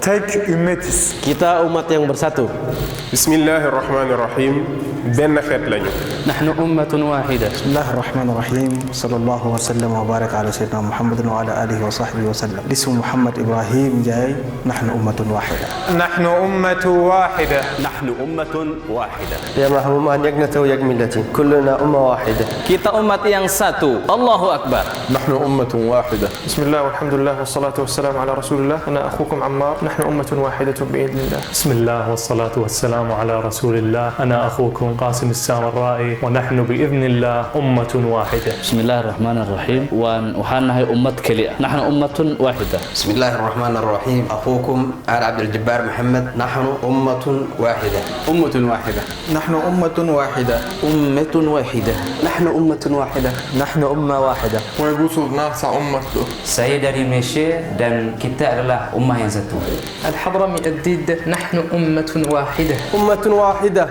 tek ümmetiz. Kita umat yang bersatu. Bismillahirrahmanirrahim. benn xeet lañu. نحن أمة واحدة. بسم الله الرحمن الرحيم. صلى الله وسلم وبارك على سيدنا محمد وعلى آله وصحبه وسلم. اسم محمد إبراهيم جاي. نحن أمة واحدة. نحن أمة واحدة. نحن أمة واحدة. يا محمود يقنته يقملتي كلنا أمة واحدة. Kita umat yang satu. Allahu Akbar. نحن أمة واحدة. بسم الله والحمد لله والصلاة والسلام على رسول الله. أنا أخوكم عمار. نحن أمة واحدة بإذن الله. بسم الله والصلاة والسلام على رسول الله. أنا أخوكم قاسم السامرائي ونحن بإذن الله أمة واحدة. بسم الله الرحمن الرحيم. وحنا هي أمة كلية. نحن أمة واحدة. بسم الله الرحمن الرحيم. أخوكم آل عبد الجبار محمد. نحن أمة واحدة. أمة واحدة. نحن أمة واحدة. أمة واحدة. نحن أمة واحدة. نحن أمة واحدة. Saya dari Malaysia dan kita adalah ummah yang satu. الحضرمي الجديد. نحن أمة واحدة. أمة واحدة.